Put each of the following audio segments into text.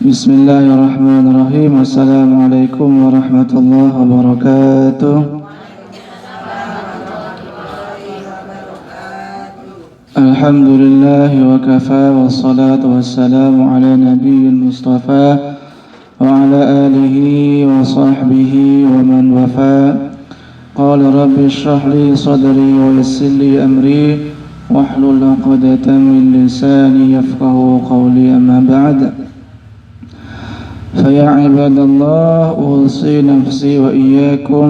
Bismillahirrahmanirrahim. Assalamualaikum warahmatullahi wabarakatuh. Alhamdulillah wa kafa wassalatu wassalamu ala nabiyil mustafa wa ala alihi wa sahbihi wa man wafa. Qala rabbi shrah li sadri wa yassir li amri wahlul 'uqdatam min lisani yafqahu qawli, amma ba'd. فيا عباد الله أوصي نفسي وإياكم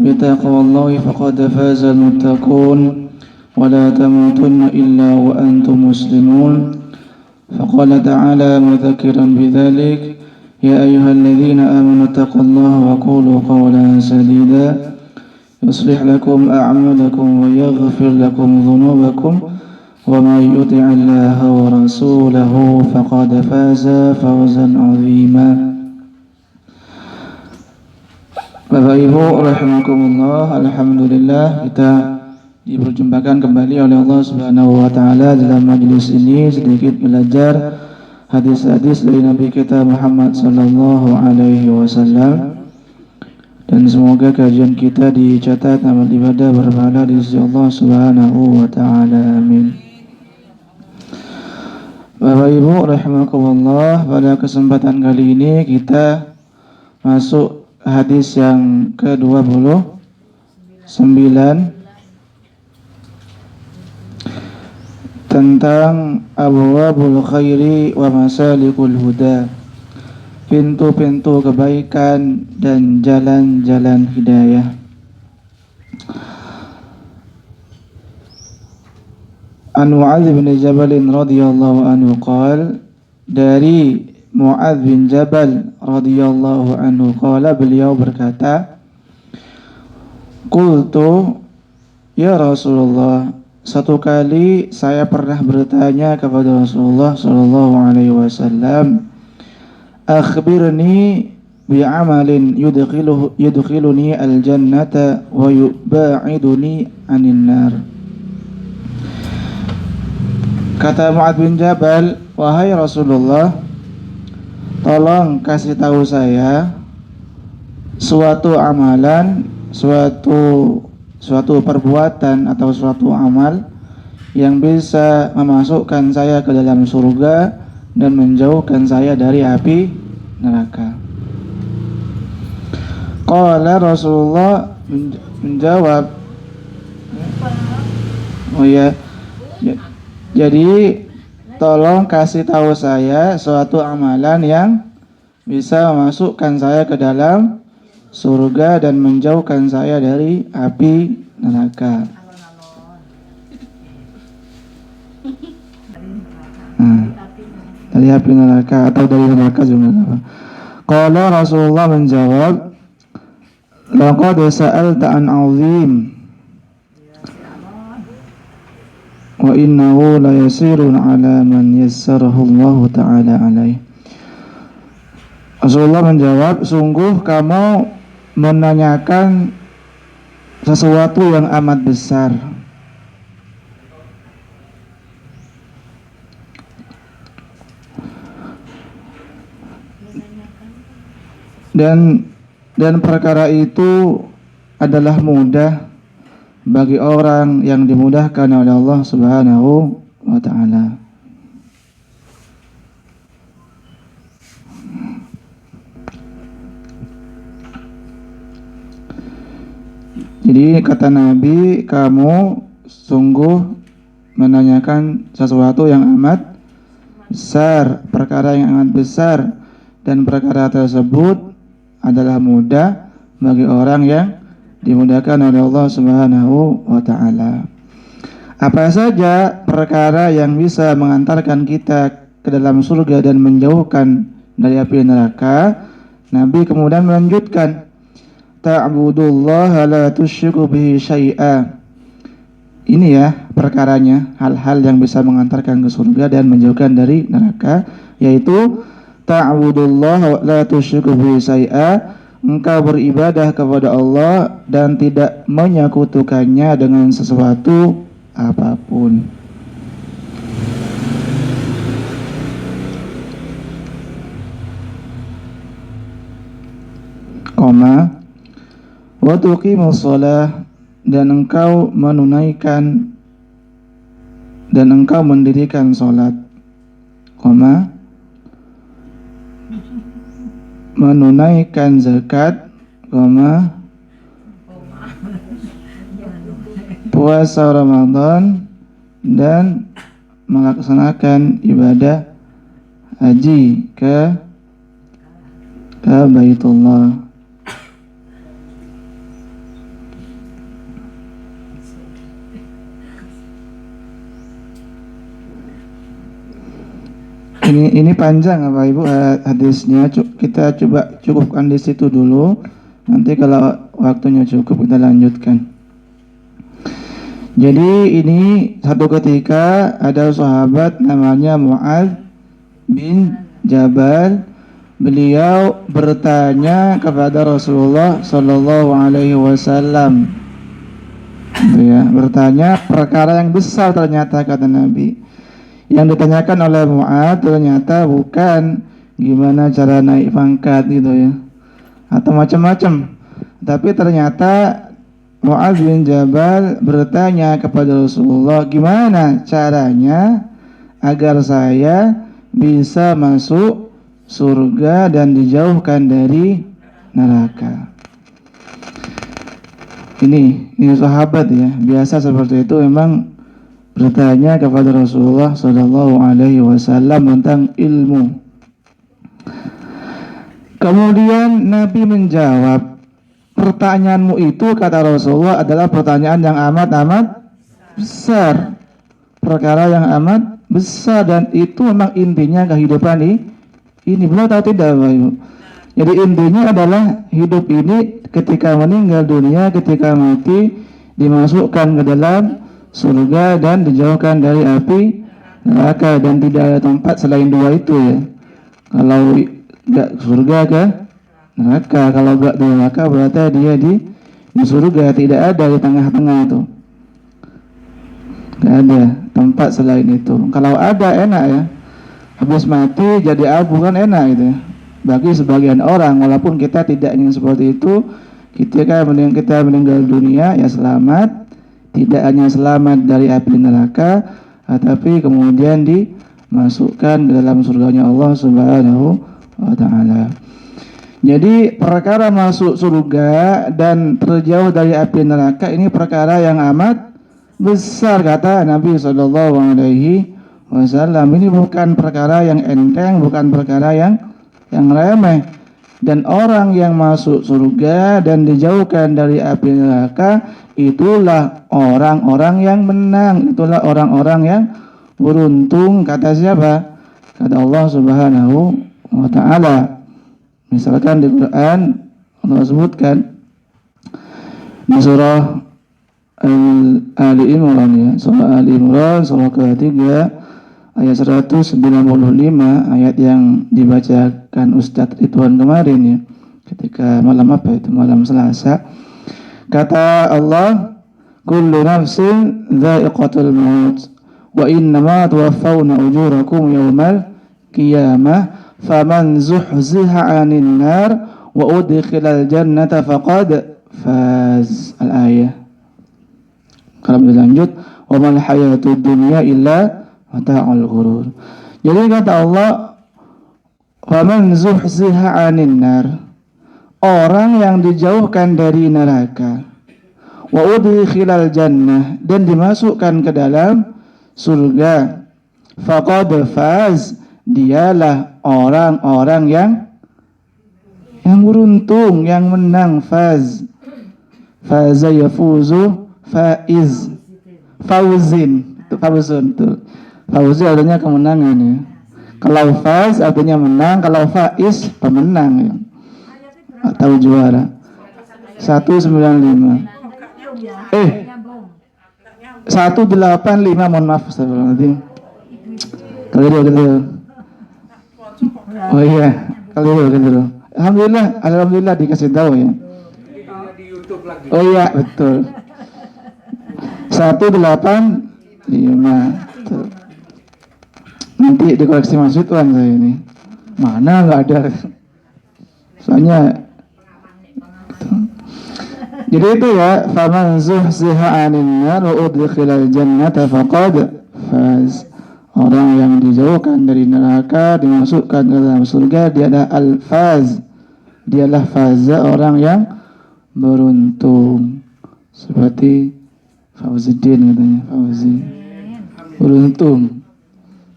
بتقوى الله فقد فاز المتقون ولا تموتن إلا وأنتم مسلمون. فقال تعالى مذكرا بذلك: يا أيها الذين آمنوا اتقوا الله وقولوا قولا سديدا يصلح لكم أعمالكم ويغفر لكم ذنوبكم ومن يطع الله ورسوله فقد فاز فوزا عظيما. Bapak Ibu rahimakumullah, alhamdulillah kita diperjumpakan kembali oleh Allah Subhanahu wa taala dalam majelis ini, sedikit belajar hadis-hadis dari Nabi kita Muhammad sallallahu alaihi wasallam, dan semoga kajian kita dicatat amal ibadah berpahala di sisi Allah Subhanahu wa taala. Amin. Bapak Ibu rahimakumullah, pada kesempatan kali ini kita masuk hadis yang ke-29 tentang abwabul khairi wa masalikul huda, pintu-pintu kebaikan dan jalan-jalan hidayah. An Mu'adz bin Jabal radhiyallahu anhu qala, dari Mu'adz bin Jabal radhiyallahu anhu qala, beliau berkata, qultu ya Rasulullah, satu kali saya pernah bertanya kepada Rasulullah sallallahu alaihi wasallam, akhbirni bi'amalin yudkhiluni al-jannata wa yuba'iduni 'anil nar. Kata Mu'adz bin Jabal, wahai Rasulullah, tolong kasih tahu saya suatu amalan, suatu perbuatan atau suatu amal yang bisa memasukkan saya ke dalam surga dan menjauhkan saya dari api neraka. Qala, Rasulullah menjawab, jadi tolong kasih tahu saya suatu amalan yang bisa memasukkan saya ke dalam surga dan menjauhkan saya dari api neraka. Dari api neraka atau dari neraka juga apa. Qala, Rasulullah menjawab, laqad sa'alta an 'azim wa innahu la yasirun 'ala man yassarahu Allah ta'ala alaih. Rasulullah menjawab, sungguh kamu menanyakan sesuatu yang amat besar, dan perkara itu adalah mudah bagi orang yang dimudahkan oleh Allah Subhanahu wa ta'ala. Jadi kata Nabi, kamu sungguh menanyakan sesuatu yang amat besar, perkara yang amat besar, dan perkara tersebut adalah mudah bagi orang yang dimudahkan oleh Allah Subhanahu wa ta'ala. Apa saja perkara yang bisa mengantarkan kita ke dalam surga dan menjauhkan dari api neraka? Nabi kemudian melanjutkan, ta'budullaha la tusyriku bihi syai'a. Ini ya perkaranya, hal-hal yang bisa mengantarkan ke surga dan menjauhkan dari neraka, yaitu ta'budullaha la tusyriku bihi syai'a, engkau beribadah kepada Allah dan tidak menyekutukannya dengan sesuatu apapun. koma, wa tuqimus shalah, dan engkau menunaikan dan engkau mendirikan salat, koma, menunaikan zakat, koma, puasa Ramadan, dan melaksanakan ibadah haji ke Baitullah. Ini panjang Bapak Ibu hadisnya, kita coba cukupkan di situ dulu. Nanti kalau waktunya cukup kita lanjutkan. Jadi ini satu ketika ada sahabat namanya Mu'adz bin Jabal. Beliau bertanya kepada Rasulullah Sallallahu Alaihi Wasallam. Ya, bertanya perkara yang besar ternyata, kata Nabi. Yang ditanyakan oleh Mu'adz ternyata bukan gimana cara naik pangkat gitu ya, atau macam-macam. Tapi ternyata Mu'adz bin Jabal bertanya kepada Rasulullah, gimana caranya agar saya bisa masuk surga dan dijauhkan dari neraka. Ini sahabat ya, biasa seperti itu, memang bertanya kepada Rasulullah Sallallahu Alaihi Wasallam tentang ilmu. Kemudian Nabi menjawab, pertanyaanmu itu, kata Rasulullah, adalah pertanyaan yang amat besar, perkara yang amat besar, dan itu memang intinya kehidupan ini. Beliau tahu tidak, Bapak Ibu? Jadi intinya adalah hidup ini ketika meninggal dunia, ketika mati, dimasukkan ke dalam surga dan dijauhkan dari api neraka, dan tidak ada tempat selain dua itu ya. Kalau enggak surga ke neraka, kalau enggak neraka berarti dia di surga, tidak ada di tengah-tengah itu. Enggak ada tempat selain itu. Kalau ada enak ya. Habis mati jadi abu kan enak gitu ya. Bagi sebagian orang, walaupun kita tidak ingin seperti itu, kita meninggal dunia ya selamat, tidak hanya selamat dari api neraka, tetapi kemudian dimasukkan ke dalam surganya Allah Subhanahu wa taala. Jadi perkara masuk surga dan terjauh dari api neraka ini perkara yang amat besar, kata Nabi sallallahu alaihi wasallam. Ini bukan perkara yang enteng, bukan perkara yang remeh. Dan orang yang masuk surga dan dijauhkan dari api neraka, itulah orang-orang yang menang, itulah orang-orang yang beruntung, kata siapa? Kata Allah Subhanahu wa taala. Misalkan di Quran Allah sebutkan di surah Ali Imran ya, surah Ali Imran surah ketiga ayat 195, ayat yang dibacakan Ustadz Ridwan kemarin ya, ketika malam malam Selasa. Kata Allah, kullu nafsin dha'iqatul maut wa innama tuwaffawna ujurakum yawmal qiyamah faman zuhziha 'anil nar wa udkhilal jannata faqad faz. Al-ayah. Kalau berlanjut, wa mal hayatud dunya illa mata'ul ghurur. Jadi kata Allah, faman zuhziha 'anil nar, orang yang dijauhkan dari neraka, wa udkhilal jannah, dan dimasukkan ke dalam surga, faqad faz, dialah orang-orang yang beruntung, yang menang. Faza yafuzu faiz, fauzin, fauzun tuh. Fauzi artinya kemenangan ya. Kalau faz artinya menang, kalau faiz pemenang ya, atau juara. 195. 185, mohon maaf astagfirullahaladzim. Keliru. Oh iya, keliru. Alhamdulillah dikasih tahu ya. Oh iya, betul. 185 tuh. Nanti dikoreksi Mas Ridwan saya ini. Mana nggak ada. Soalnya Jadi itu ya, faman zuhziha 'anil nar wa udkhilal jannata faqad faz. Orang yang dijauhkan dari neraka dimasukkan ke dalam surga, dia adalah al-faz. Dialah faza, orang yang beruntung. Seperti Fauzuddin katanya, Fauzi. Beruntung.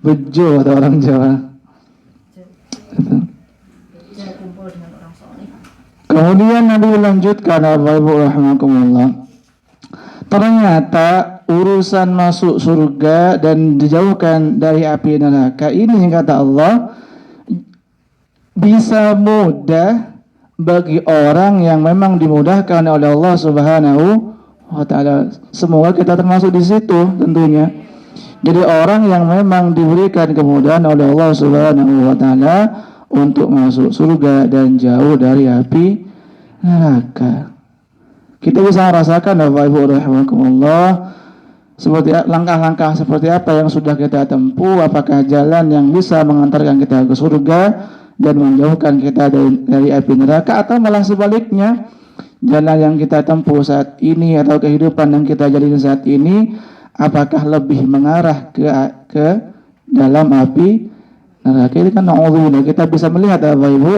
Bejo atau orang Jawa. Gitu. Kemudian Nabi melanjutkan, Ibu rahimakumullah. Ternyata urusan masuk surga dan dijauhkan dari api neraka ini, kata Allah, bisa mudah bagi orang yang memang dimudahkan oleh Allah Subhanahu wa taala. Semoga kita termasuk di situ tentunya. Jadi orang yang memang diberikan kemudahan oleh Allah Subhanahu wa taala untuk masuk surga dan jauh dari api neraka. Kita bisa merasakan, Bapak Ibu rahimakumullah, seperti langkah-langkah seperti apa yang sudah kita tempuh, apakah jalan yang bisa mengantarkan kita ke surga dan menjauhkan kita dari api neraka, atau malah sebaliknya, jalan yang kita tempuh saat ini atau kehidupan yang kita jalani saat ini, apakah lebih mengarah ke dalam api neraka. Ini kan na'udzubillah, kita bisa melihat, Bapak Ibu,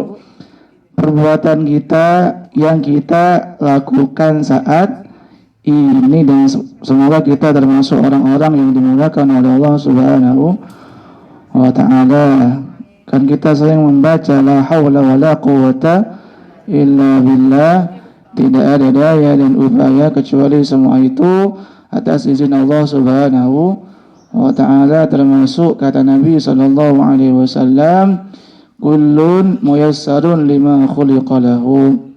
perbuatan kita yang kita lakukan saat ini, dan semoga kita termasuk orang-orang yang dimudahkan oleh Allah Subhanahu wa taala. Kan kita sering membaca la haula wala quwata illa billah, tidak ada daya dan upaya kecuali semua itu atas izin Allah Subhanahu wa taala, termasuk kata Nabi sallallahu alaihi wasallam, kullun muyassarun lima khuliqa lahu.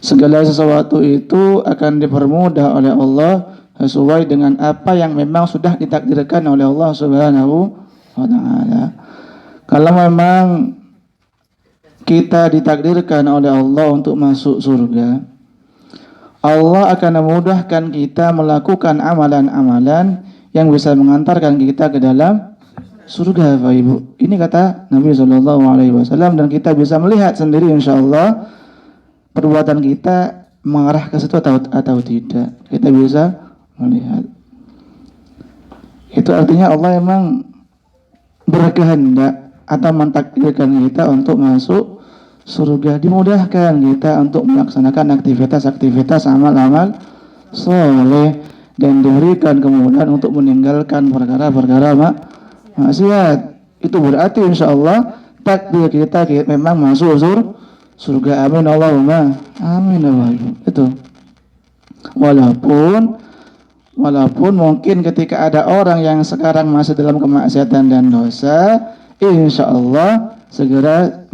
Segala sesuatu itu akan dipermudah oleh Allah sesuai dengan apa yang memang sudah ditakdirkan oleh Allah Subhanahu wa taala. Kalau memang kita ditakdirkan oleh Allah untuk masuk surga, Allah akan memudahkan kita melakukan amalan-amalan yang bisa mengantarkan kita ke dalam surga, Bapak Ibu. Ini kata Nabi Shallallahu Alaihi Wasallam, dan kita bisa melihat sendiri, insya Allah, perbuatan kita mengarah ke situ atau tidak. Kita bisa melihat. Itu artinya Allah memang berkehendak atau mentakdirkan kita untuk masuk surga, dimudahkan kita untuk melaksanakan aktivitas-aktivitas amal-amal soleh, dan diberikan kemudahan untuk meninggalkan perkara-perkara maksiat. Itu berarti insya Allah takdir kita memang masuk surga. Amin Allahumma amin. Itu walaupun mungkin ketika ada orang yang sekarang masih dalam kemaksiatan dan dosa, insya Allah segera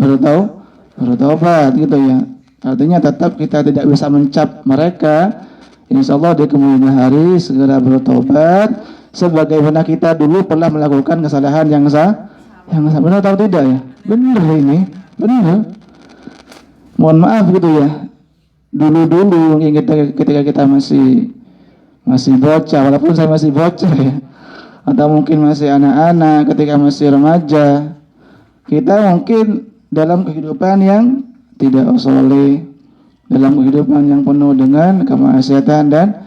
bertobat gitu ya. Artinya tetap kita tidak bisa mencap mereka. Insya Allah di kemudian hari segera bertobat, sebagaimana kita dulu pernah melakukan kesalahan yang benar atau tidak ya? Benar ini, benar. Mohon maaf gitu ya. Dulu ketika kita masih bocah, walaupun saya masih bocah ya, atau mungkin masih anak-anak, ketika masih remaja, kita mungkin dalam kehidupan yang tidak soleh, dalam kehidupan yang penuh dengan kemaksiatan dan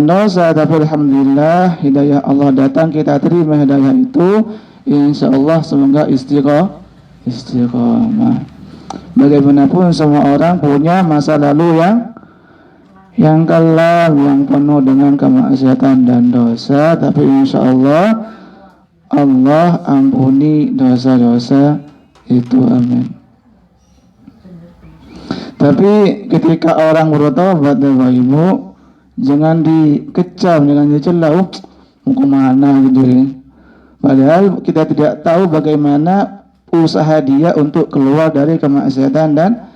dosa. Tapi alhamdulillah hidayah Allah datang, kita terima hidayah itu, insya Allah semoga istiqomah. Bagaimanapun semua orang punya masa lalu yang kelam, yang penuh dengan kemaksiatan dan dosa, tapi insya Allah Allah ampuni dosa-dosa itu, amin. Tapi ketika orang bertobat, Bapak Ibu, jangan dikecam, jangan dicela, mau kemana gitu ya. Padahal kita tidak tahu bagaimana usaha dia untuk keluar dari kemaksiatan dan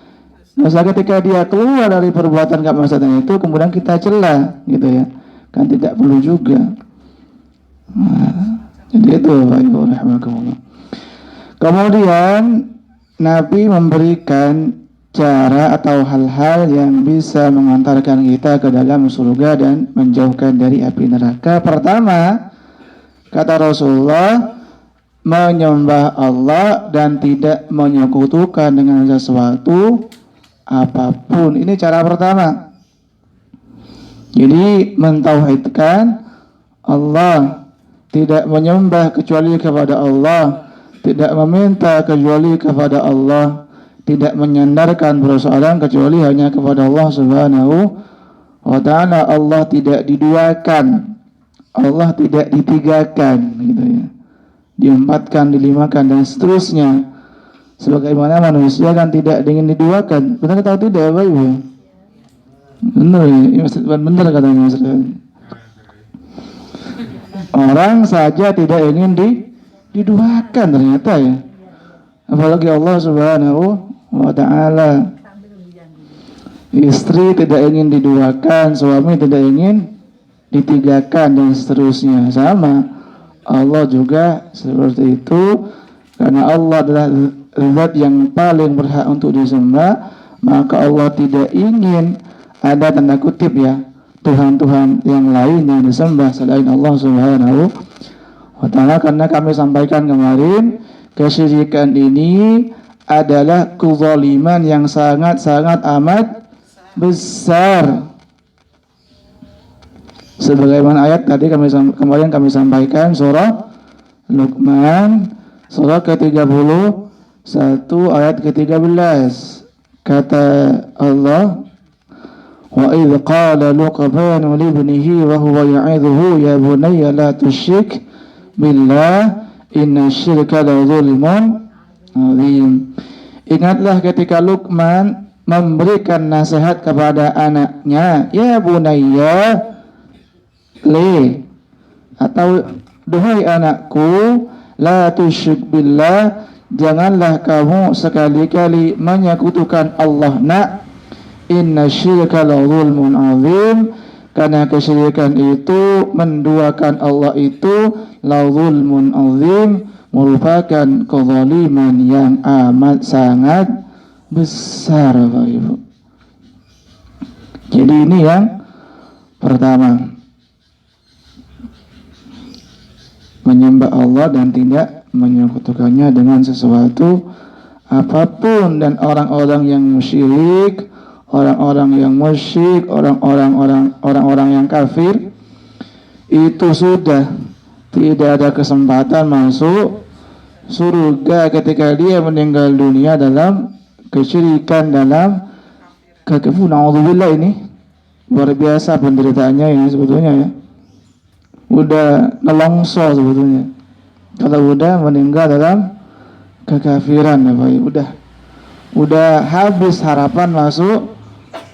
dosa. Ketika dia keluar dari perbuatan kemaksiatan itu, kemudian kita cela gitu ya, kan tidak perlu juga. Jadi itu, Bapak Ibu rahimakumullah. Kemudian Nabi memberikan cara atau hal-hal yang bisa mengantarkan kita ke dalam surga dan menjauhkan dari api neraka. Pertama, kata Rasulullah, menyembah Allah dan tidak menyekutukan dengan sesuatu apapun. Ini cara pertama. Jadi mentauhidkan Allah, tidak menyembah kecuali kepada Allah, tidak meminta kecuali kepada Allah, tidak menyandarkan persoalan kecuali hanya kepada Allah Subhanahu wa ta'ala. Allah tidak diduakan, Allah tidak ditigakan, gitu ya, diempatkan, dilimakan, dan seterusnya. Sebagaimana manusia kan tidak ingin diduakan. Benar atau tidak, Bapak Ibu? Benar ya, benar katanya Mas. Orang saja tidak ingin diduakan ternyata ya. Apalagi Allah Subhanahu wa ta'ala. Istri tidak ingin diduakan, suami tidak ingin ditigakan, dan seterusnya. Sama, Allah juga seperti itu. Karena Allah adalah zat yang paling berhak untuk disembah, maka Allah tidak ingin ada tanda kutip ya, Tuhan-Tuhan yang lain yang disembah selain Allah Subhanahu wa ta'ala. Karena kami sampaikan kemarin, kesyirikan ini adalah kezaliman yang sangat-sangat amat besar. Sebagaimana ayat tadi kemarin kami sampaikan, surah Luqman, surah ke-31 ayat ke-13. Kata Allah, wa idh qala Luqman li ibnihi wa huwa ya'idhuhu ya bunayya la tusyrik billah inna syirka la zulmun azim. Ingatlah ketika Luqman memberikan nasihat kepada anaknya, ya bunayya, atau duhai anakku, la tusyrik billah, janganlah kamu sekali-kali menyekutukan Allah. Inna syirka la zulmun azim, karena kesyirikan itu, menduakan Allah itu, la zulmun azim, merupakan kezaliman yang amat sangat besar, Bapak Ibu. Jadi ini yang pertama, menyembah Allah dan tidak menyekutukannya dengan sesuatu apapun. Dan orang-orang yang musyrik, orang-orang yang kafir itu sudah tidak ada kesempatan masuk surga ketika dia meninggal dunia dalam kesyirikan, dalam kekafiran. Na'udzubillah, ini luar biasa penderitaannya ini sebetulnya ya. Udah nelongso sebetulnya kalau udah meninggal dalam kekafiran ya Pak. Udah habis harapan masuk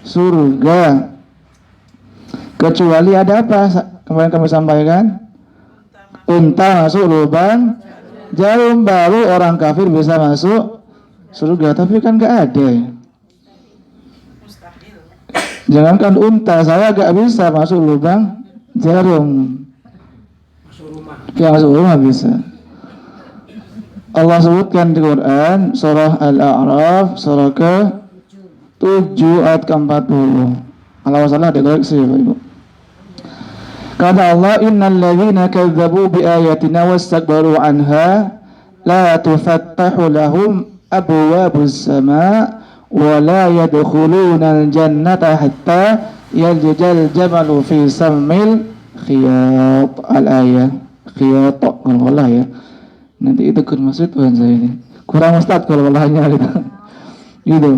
surga. Kecuali ada apa? Kemarin kami sampaikan, unta masuk lubang jarum, baru orang kafir bisa masuk surga. Tapi kan gak ada ya. Jangankan unta, saya gak bisa masuk lubang jarum. Ya, masuk rumah bisa. Allah sebutkan di Quran surah Al-A'raf surah ke-7 ayat ke-40. Kalau salah dikoreksi ya Pak Ibu. Kata Allah, innal ladzina kadzdzabu bi ayatina wastakbaru anha la tufattahu lahum abwabus sama' wa la yadkhuluna al-jannata hatta yaljal jamalu fi sammil khiyat. Al-ayah khiyat kalau ya. Nanti itu kun maksud Tuhan saya ini. Kurang ustaz kalau lahnya gitu. Gitu.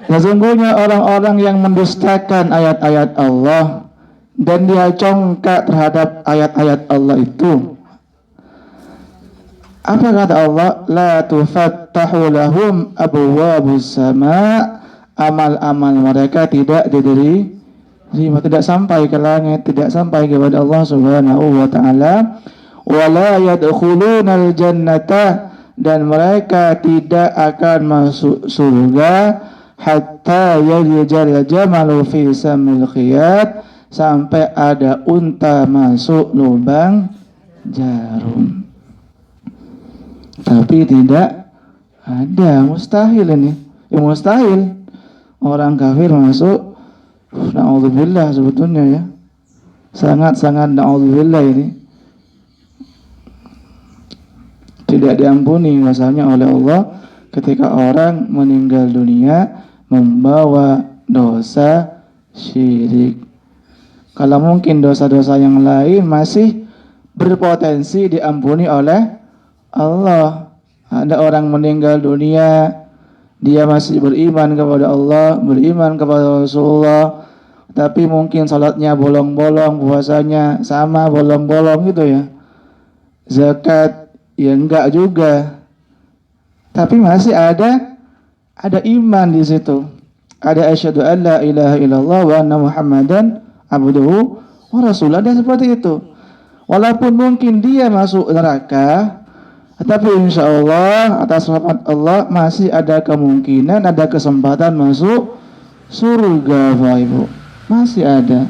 Sesungguhnya orang-orang yang mendustakan ayat-ayat Allah dan dia congkak terhadap ayat-ayat Allah itu, apa kata Allah? La tufattahu lahum abwabus sama', amal-amal mereka tidak diterima, tidak sampai ke langit, tidak sampai kepada Allah Subhanahu wa ta'ala. Wala yadkhulunal jannata, dan mereka tidak akan masuk surga, hatta yaljal jamalu fi samil khiyat, sampai ada unta masuk lubang jarum. Tapi tidak ada, mustahil ini. Ya mustahil orang kafir masuk. Na'udzubillah sebetulnya ya. Sangat-sangat na'udzubillah ini. Tidak diampuni rasanya oleh Allah ketika orang meninggal dunia membawa dosa syirik. Kalau mungkin dosa-dosa yang lain masih berpotensi diampuni oleh Allah. Ada orang meninggal dunia, dia masih beriman kepada Allah, beriman kepada Rasulullah, tapi mungkin salatnya bolong-bolong, puasanya sama bolong-bolong gitu ya. Zakat ya enggak juga. Tapi masih ada iman di situ. Ada asyhadu an la ilaha illallah wa anna Muhammadan abduhu wa rasuluh. Ada seperti itu. Walaupun mungkin dia masuk neraka, tetapi insya Allah atas rahmat Allah masih ada kemungkinan, ada kesempatan masuk surga, Bapak Ibu. Masih ada.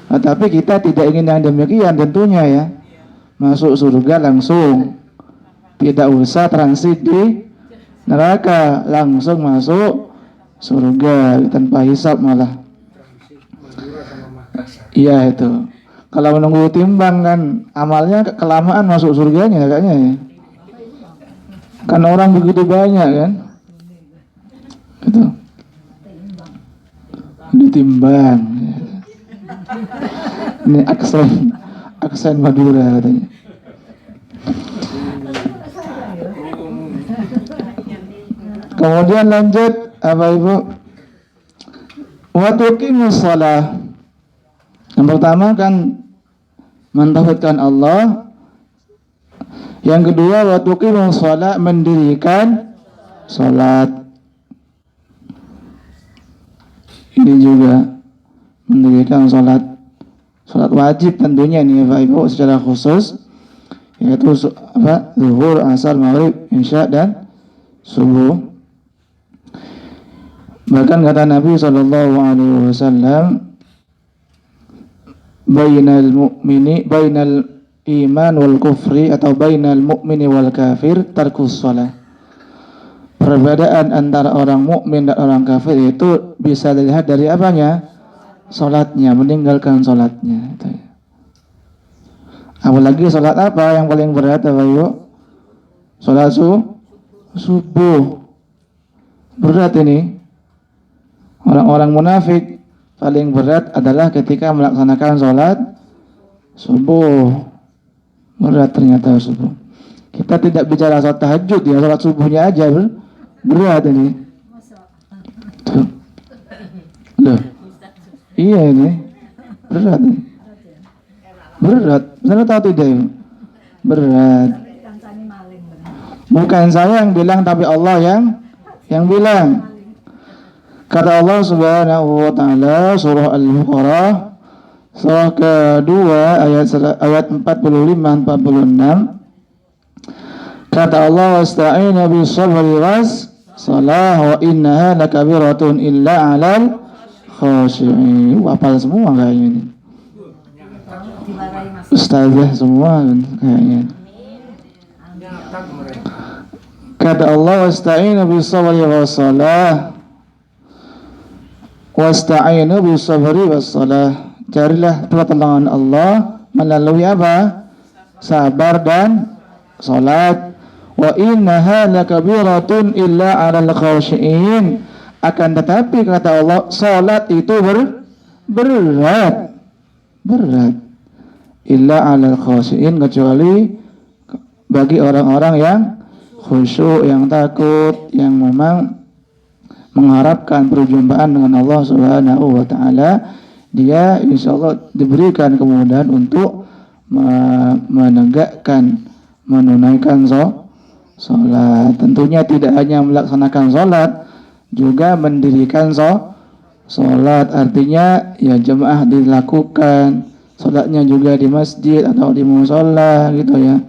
Tetapi kita tidak ingin yang demikian tentunya ya. Masuk surga langsung, tidak usah transit di neraka, langsung masuk surga tanpa hisab malah. Iya itu. Kalau menunggu timbang kan amalnya kelamaan masuk surganya kayaknya ya. Kan orang begitu banyak kan. Gitu. Ditimbang. Ini aksen Madura katanya. Kemudian lanjut apa Ibu? Wa tuqimus shalah. Yang pertama kan mentauhidkan Allah. Yang kedua wa tuqimus shalah, mendirikan salat. Ini juga mendirikan salat. Salat wajib tentunya ini Bapak Ibu secara khusus, yaitu zuhur, asar, maghrib, isya dan subuh. Bahkan kata Nabi SAW, bainal iman wal kufri atau bainal mu'mini wal kafir tarkus shalah. Perbedaan antara orang mukmin dan orang kafir itu bisa dilihat dari apanya? Salatnya, meninggalkan salatnya. Apalagi salat apa yang paling berat Bapak Ibu? Salat subuh. Berat ini. Orang-orang munafik paling berat adalah ketika melaksanakan salat subuh. Berat ternyata subuh. Kita tidak bicara salat tahajud ya, salat subuhnya aja berat ini. Tuh. Loh. Iya ini. Berat ini. Berat. Benar tahu tidak ya? Berat. Bukan saya yang bilang tapi Allah yang bilang. Kata Allah Subhanahu wa taala surah Al-Baqarah surah kedua ayat 45 46. Kata Allah wasta'inu bis-sabri was-salah wa innaha lakabiratun illa 'alal khashi'in. Hafal semua kayaknya ini. Ustazah semua kayaknya. Kata Allah wasta'inu bis-sabri was-salah wasta'inu bis-sabri was-salah. Carilah pertolongan Allah melalui apa? Sabar dan salat. Wa innaha lakabiratun illa 'alal khashi'in. Akan tetapi kata Allah, salat itu berat. Illa 'alal khashi'in, kecuali bagi orang-orang yang khusyuk, yang takut, yang memang mengharapkan perjumpaan dengan Allah Subhanahu wa taala, dia insyaallah diberikan kemudahan untuk menunaikan salat. Tentunya tidak hanya melaksanakan salat, juga mendirikan salat. Artinya ya jemaah dilakukan, salatnya juga di masjid atau di musholla gitu ya.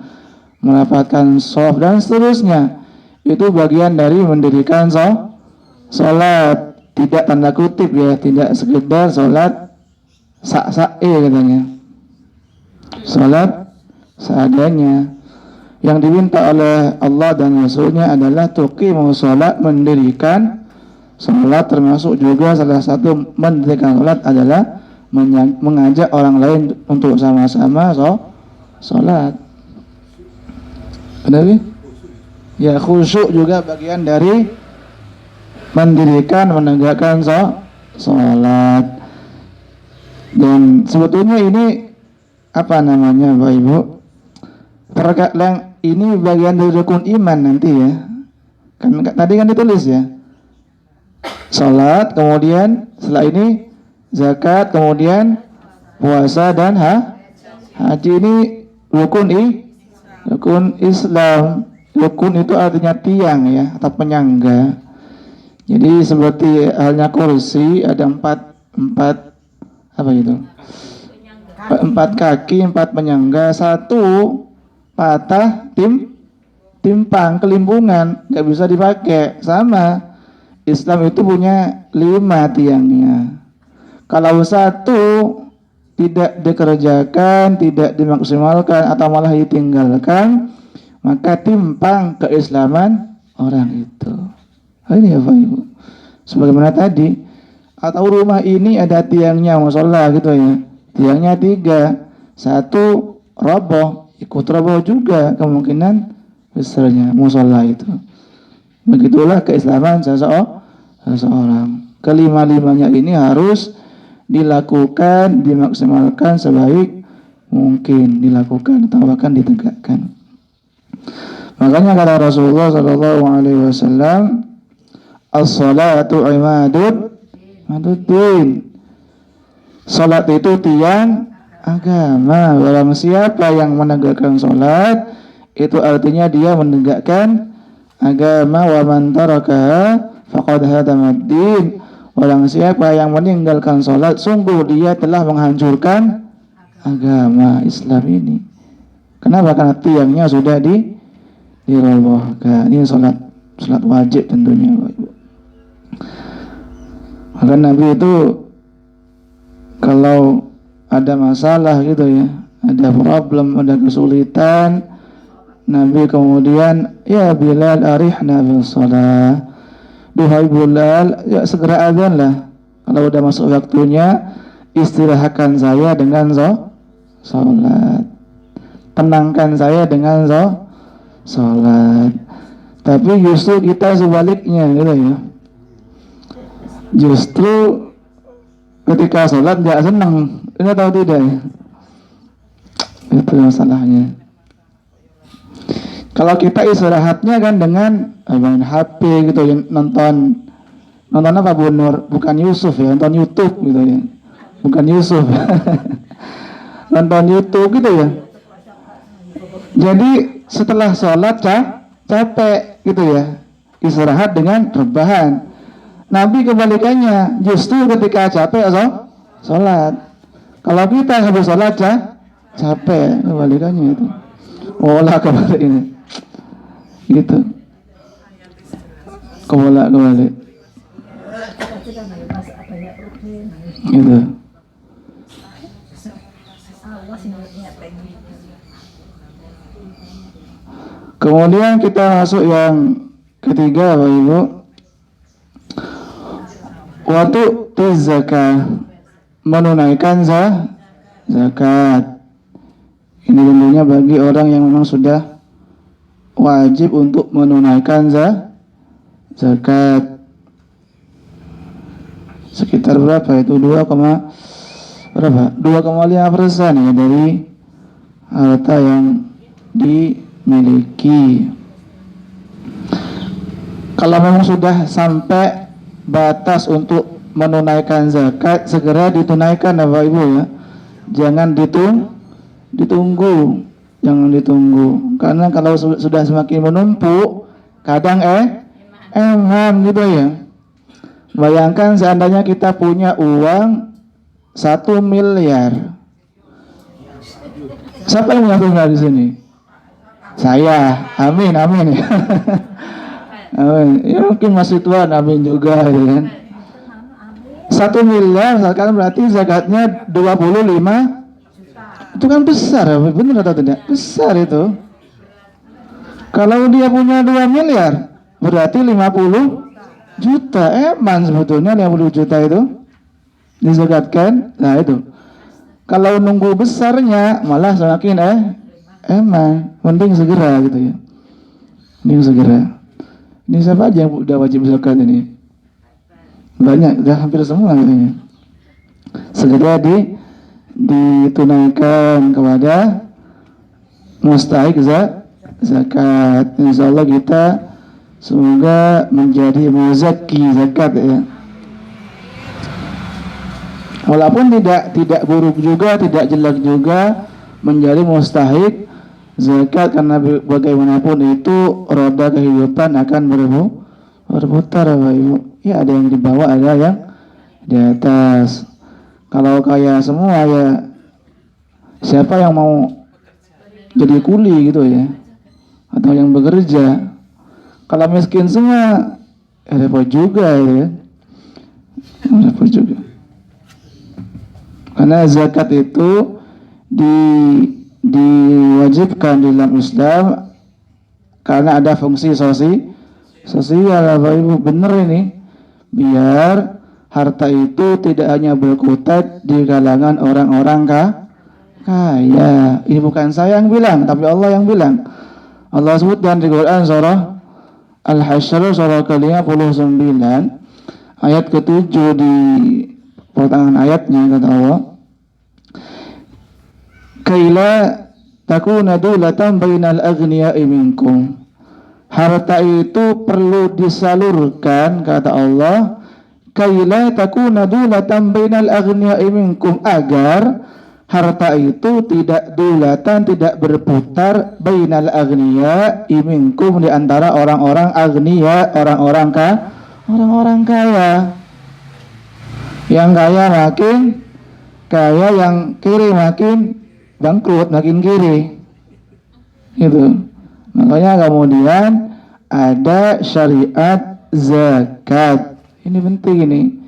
Merapatkan shaf dan seterusnya. Itu bagian dari mendirikan salat, tidak tanda kutip ya, tidak sekedar salat sak-sae katanya. Salat seadanya. Yang diminta oleh Allah dan Rasulnya adalah tuqimus salat, mendirikan salat, termasuk juga salah satu mendirikan salat adalah mengajak orang lain untuk sama-sama salat. Benar ya? Ya, khusyuk juga bagian dari mendirikan, menegakkan sholat. Dan sebetulnya ini apa namanya Bapak Ibu? Terkadang ini bagian dari rukun iman nanti ya. Kan tadi kan ditulis ya. Sholat, kemudian setelah ini zakat, kemudian puasa dan haji. Ini rukun Islam. Rukun itu artinya tiang ya, atau penyangga. Jadi seperti halnya kursi, ada empat apa itu? Empat kaki, empat penyangga, satu patah timpang, kelimpungan, nggak bisa dipakai. Sama, Islam itu punya 5 tiangnya. Kalau satu tidak dikerjakan, tidak dimaksimalkan, atau malah ditinggalkan, maka timpang keislaman orang itu. Ini ya Pak Ibu. Sebagaimana tadi, atau rumah ini ada tiangnya, musola gitu ya. Tiangnya 3, satu roboh, ikut roboh juga kemungkinan besarnya musola itu. Begitulah keislaman seseorang. Kelima-limanya ini harus dilakukan, dimaksimalkan sebaik mungkin, dilakukan atau bahkan ditegakkan. Makanya kata Rasulullah SAW, as-salatu imaduddin. Salat itu tiang agama. Barang siapa yang menegakkan salat, itu artinya dia menegakkan agama. Wa man tarakaha faqad hadamaddin. Barang siapa yang meninggalkan salat, sungguh dia telah menghancurkan agama Islam ini. Kenapa? Karena tiangnya sudah dirobohkan. Ini salat wajib tentunya, Bapak Ibu. Maka Nabi itu kalau ada masalah gitu ya, ada problem, ada kesulitan, Nabi kemudian, ya Bilal arihna bil shalah. Duhai Bilal, ya segera azan lah. Kalau udah masuk waktunya, istirahatkan saya dengan salat. Tenangkan saya dengan salat. Tapi justru kita sebaliknya gitu ya. Justru ketika sholat gak senang. Ini tahu tidak ya? Itu masalahnya. Kalau kita istirahatnya kan dengan main HP gitu ya, nonton apa Bu Nur? Bukan Yusuf ya, nonton YouTube gitu ya. Bukan Yusuf. Nonton YouTube gitu ya. Jadi setelah sholat capek gitu ya, istirahat dengan rebahan. Nabi kebalikannya, justru ketika capek sholat. Kalau kita habis sholat capek, kebalikannya itu. Olah kebalik ini, gitu. Kebalik. Gitu. Kemudian kita masuk yang ketiga, Bapak Ibu. Waktu zakat, menunaikan zakat. Ini tentunya bagi orang yang memang sudah wajib untuk menunaikan zakat. Sekitar berapa itu? 2,5% ya dari harta yang dimiliki. Kalau memang sudah sampai batas untuk menunaikan zakat, segera ditunaikan Bapak Ibu ya. Jangan ditunggu. Jangan ditunggu. Karena kalau sudah semakin menumpuk, kadang emang gitu ya. Bayangkan seandainya kita punya uang 1 miliar. Siapa yang punya miliar di sini? Saya. Amin. Amin. Ya mungkin masih tuan, amin juga gitu kan. 1 miliar sekarang berarti zakatnya 25 itu kan besar, benar atau tidak? Besar itu. Kalau dia punya 2 miliar berarti 50 juta. Eman sebetulnya 50 juta itu dizakatkan. Nah itu. Kalau nunggu besarnya malah semakin eman. Mending segera gitu ya. Mending segera. Ini siapa aja yang udah wajib zakat ini? banyak, udah hampir semua katanya. Segera ditunaikan kepada mustahik zakat. Insya Allah kita semoga menjadi muzaki zakat ya. Walaupun tidak buruk juga, tidak jelek juga menjadi mustahik zakat, karena bagaimanapun itu roda kehidupan akan berputar Bapak Ibu. Ya ada yang di bawah, ada yang di atas. Kalau kaya semua ya siapa yang mau jadi kuli gitu ya, atau yang bekerja. Kalau miskin semua ya repot juga ya. Repot juga. Karena zakat itu diwajibkan di dalam Islam karena ada fungsi sosial Bapak Ibu. Benar ini, biar harta itu tidak hanya berkutat di kalangan orang-orang kaya. Ini bukan saya yang bilang, tapi Allah yang bilang. Allah sebutkan di Quran surah Al-Hasyr surah ke-59 ayat ke-7 di pertengahan ayatnya, kata Allah, kaila takuna dulatan bainal aghniya'i minkum. Harta itu perlu disalurkan, kata Allah, kaila takuna dulatan bainal aghniya'i minkum, agar harta itu tidak dulatan, tidak berputar, bainal aghniya'i minkum, di antara orang-orang aghniya, orang-orang kaya. Yang kaya makin kaya, yang kiri makin bangkrut, makin kiri gitu. Makanya kemudian ada syariat zakat. Ini penting ini.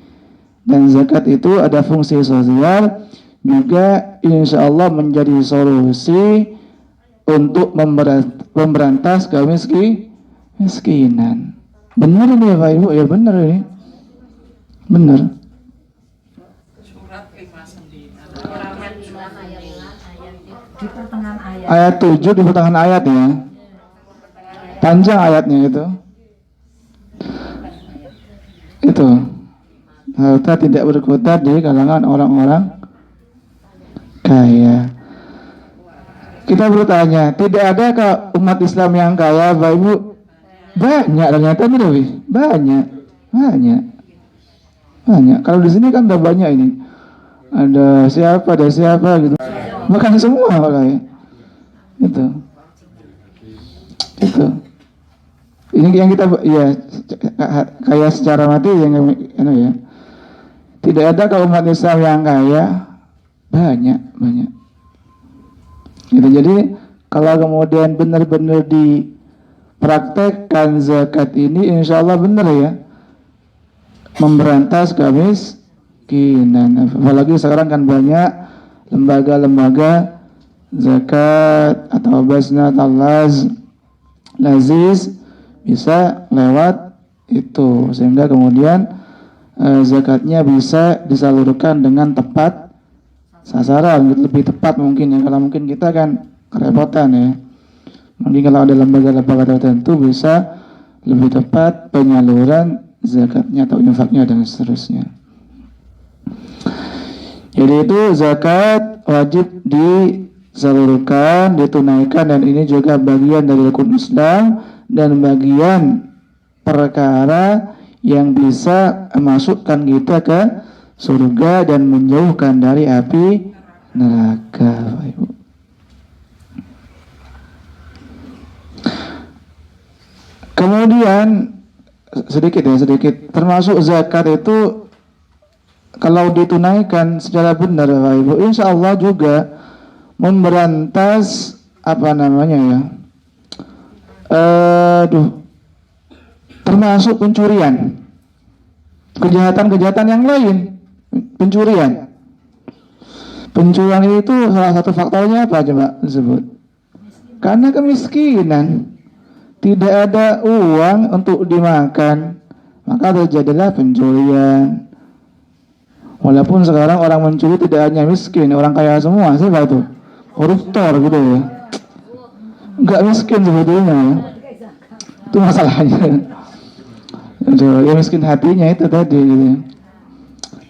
Dan zakat itu ada fungsi sosial juga, insya Allah menjadi solusi untuk memberantas kemiskinan. Benar ini ya Pak Ibu? Ya benar ini. Benar. Di pertengahan ayat. Ayat 7 di pertengahan ayat ya. Panjang ayatnya itu. Itu. Harta tidak berkutat di kalangan orang-orang kaya. Kita bertanya, tidak adakah umat Islam yang kaya, Bapak Ibu? Banyak ternyata, banyak. Kalau di sini kan udah banyak ini. Ada siapa gitu. Bukan semua malah ya. Itu. Ini yang kita ya kaya secara mati yang ya. Tidak ada kaum umat Islam yang kaya, banyak. Gitu. Jadi kalau kemudian benar-benar dipraktekkan zakat ini, insya Allah benar ya, memberantas kemiskinan. Apalagi sekarang kan banyak lembaga-lembaga zakat atau basnat laziz bisa lewat itu, sehingga kemudian zakatnya bisa disalurkan dengan tepat sasaran, lebih tepat mungkin ya. Kalau mungkin kita kan kerepotan ya, mungkin kalau ada lembaga-lembaga tertentu bisa lebih tepat penyaluran zakatnya atau infaknya dan seterusnya. Jadi itu zakat wajib disalurkan, ditunaikan, dan ini juga bagian dari rukun Islam dan bagian perkara yang bisa memasukkan kita ke surga dan menjauhkan dari api neraka. Kemudian sedikit termasuk zakat itu kalau ditunaikan secara benar Bapak Ibu, insya Allah juga memberantas termasuk pencurian, kejahatan yang lain. Pencurian itu salah satu faktornya apa coba disebut? Karena kemiskinan, tidak ada uang untuk dimakan, maka terjadilah pencurian. Walaupun sekarang orang mencuri tidak hanya miskin, orang kaya semua. Siapa itu? Koruptor gitu ya. Enggak miskin sebetulnya. Itu masalahnya. Aduh, ya miskin hatinya itu tadi gitu.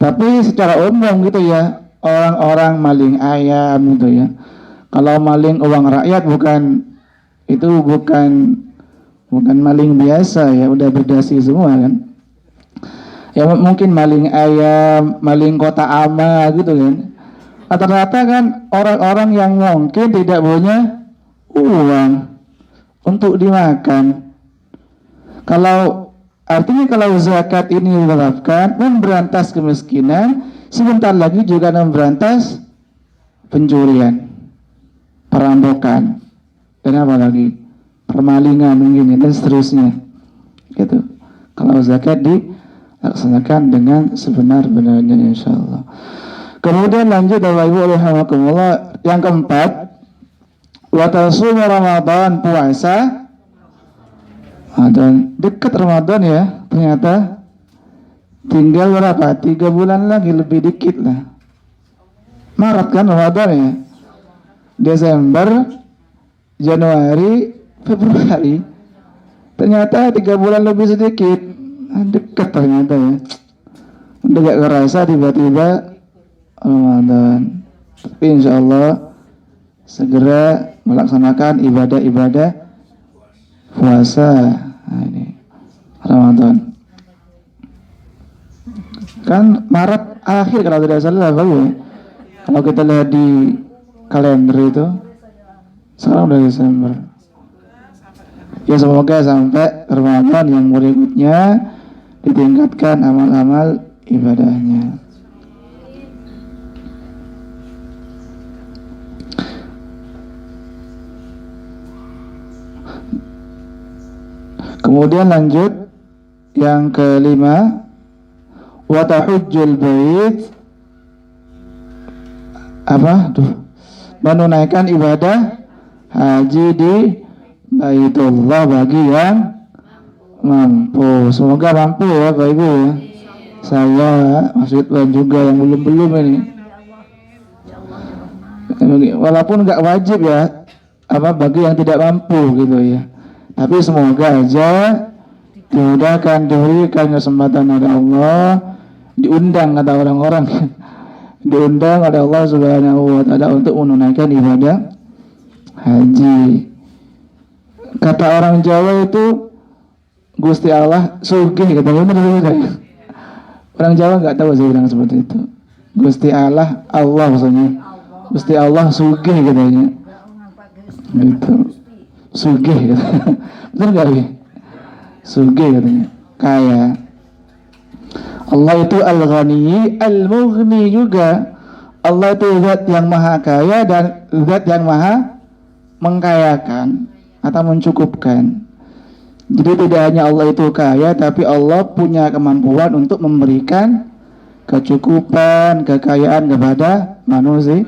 Tapi secara umum gitu ya, orang-orang maling ayam gitu ya. Kalau maling uang rakyat bukan maling biasa ya, udah berdasi semua kan. Ya mungkin maling ayam, maling kota ama gitu kan. Rata-rata kan orang-orang yang mungkin tidak punya uang untuk dimakan. Artinya kalau zakat ini diterapkan memberantas kemiskinan, sebentar lagi juga memberantas pencurian, perampokan, dan apa lagi? Permalingan mungkin dan seterusnya. Gitu. Kalau zakat dilaksanakan dengan sebenar-benarnya insyaallah. Kemudian lanjut Bapak Ibu rahimakumullah, yang keempat, wa tasumu Ramadan, puasa. Dan dekat Ramadan ya, ternyata tinggal berapa? 3 bulan lagi, lebih dikit lah. Maret kan Ramadan ya, Desember, Januari, Februari. Ternyata 3 bulan lebih sedikit. Dekat ternyata ya. Udah gak kerasa tiba-tiba Ramadan. Tapi insya Allah segera melaksanakan ibadah-ibadah puasa. Nah, ini Ramadan. Kan Maret akhir kalau tidak salah Pak ya. Kalau kita lihat di kalender itu sekarang udah Desember. Ya semoga sampai Ramadan yang berikutnya ditingkatkan amal-amal ibadahnya. Kemudian lanjut yang kelima, wa tahujjul bait, menunaikan ibadah haji di Baitullah bagi yang mampu. Semoga mampu ya Bapak Ibu ya. Saya maksudnya juga yang belum ini. Walaupun nggak wajib ya, bagi yang tidak mampu gitu ya. Tapi semoga aja dimudahkan, diberikan kesempatan oleh Allah, diundang kata orang-orang, diundang oleh Allah Subhanahu wa Ta'ala untuk menunaikan ibadah haji. Kata orang Jawa itu Gusti Allah sugih, katanya benar. Orang Jawa nggak tahu saya bilang seperti itu. Gusti Allah maksudnya. Gusti Allah sugih katanya. Gitu. Sugih katanya. Benar nggak ya? Sugih katanya, kaya. Allah itu Al-Ghani, Al-Mughni juga. Allah itu zat yang maha kaya dan zat yang maha mengkayakan atau mencukupkan. Jadi tidak hanya Allah itu kaya, tapi Allah punya kemampuan untuk memberikan kecukupan, kekayaan kepada manusia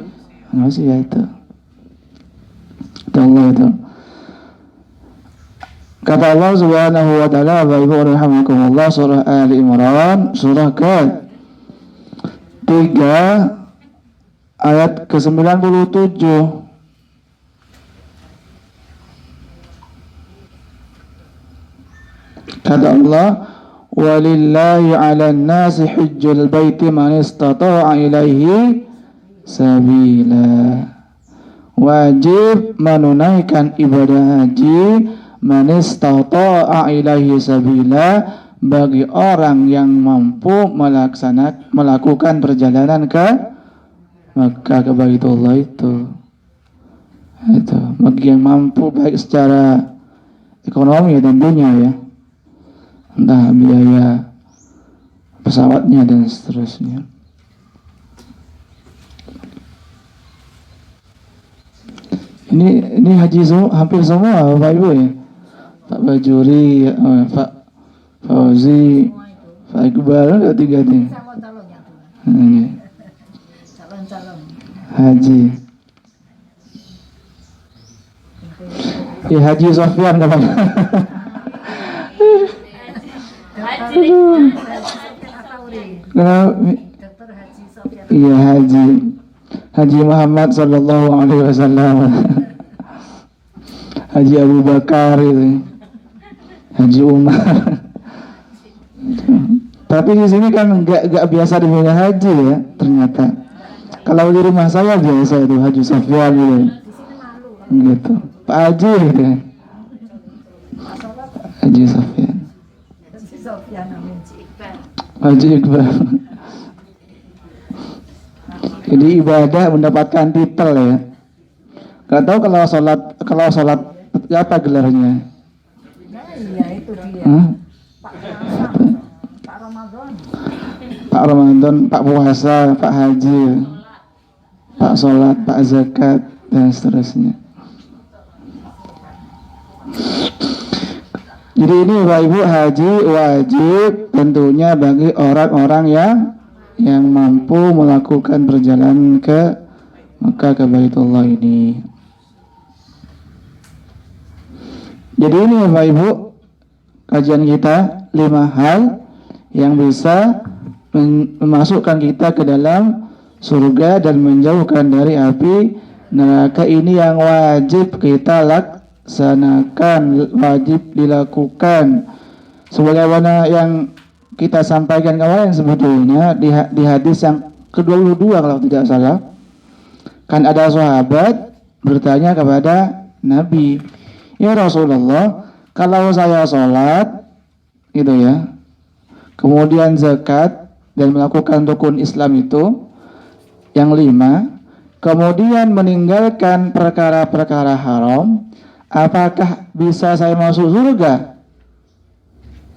itu. Itu Allah itu. Kata Allah Subhanahu wa Ta'ala, Bapak Ibu rahimakumullah, surah Ali Imran, surah ke-3 ayat ke-97. Kata Allah, walillahi 'alan nasi hajjul baiti man istata'a ilaihi sabila. Wajib menunaikan ibadah haji man istata'a ilaihi sabila, bagi orang yang mampu melakukan perjalanan ke Makkah, ke Baitullah itu. Bagi yang mampu, baik secara ekonomi tentunya ya, entah biaya pesawatnya dan seterusnya. Ini haji hampir semua Bapak Ibu ya. Pak Bajuri, Pak Fauzi, Pak Iqbal, ada 3 nih. Haji. Ya Haji Sofyan namanya. Iya Haji Muhammad sallallahu alaihi wasallam. Haji Abu Bakar itu, Haji Umar. Tapi di sini kan nggak biasa dibilang haji ya ternyata. Kalau di rumah saya biasa itu Haji Sofyan gitu. Gitu. Pak Haji gitu ya. Haji Sofyan. Haji Iqbal. Jadi ibadah mendapatkan titel ya. Gak tahu kalau sholat apa gelarnya? Iya itu dia. Pak Ramadan. Pak Ramadan, Pak puasa, Pak haji, Pak sholat, Pak zakat dan seterusnya. Jadi ini Bapak Ibu, haji wajib tentunya bagi orang-orang yang mampu melakukan perjalanan ke Mekah, ke Baitullah ini. Jadi ini Bapak Ibu, kajian kita 5 hal yang bisa memasukkan kita ke dalam surga dan menjauhkan dari api neraka. Ini yang wajib kita laksanakan, wajib dilakukan. Sebagaimana yang kita sampaikan kemarin sebetulnya di hadis yang ke-22 kalau tidak salah, kan ada sahabat bertanya kepada Nabi, "Ya Rasulullah, kalau saya sholat gitu ya, kemudian zakat dan melakukan rukun Islam itu yang 5, kemudian meninggalkan perkara-perkara haram, apakah bisa saya masuk surga?"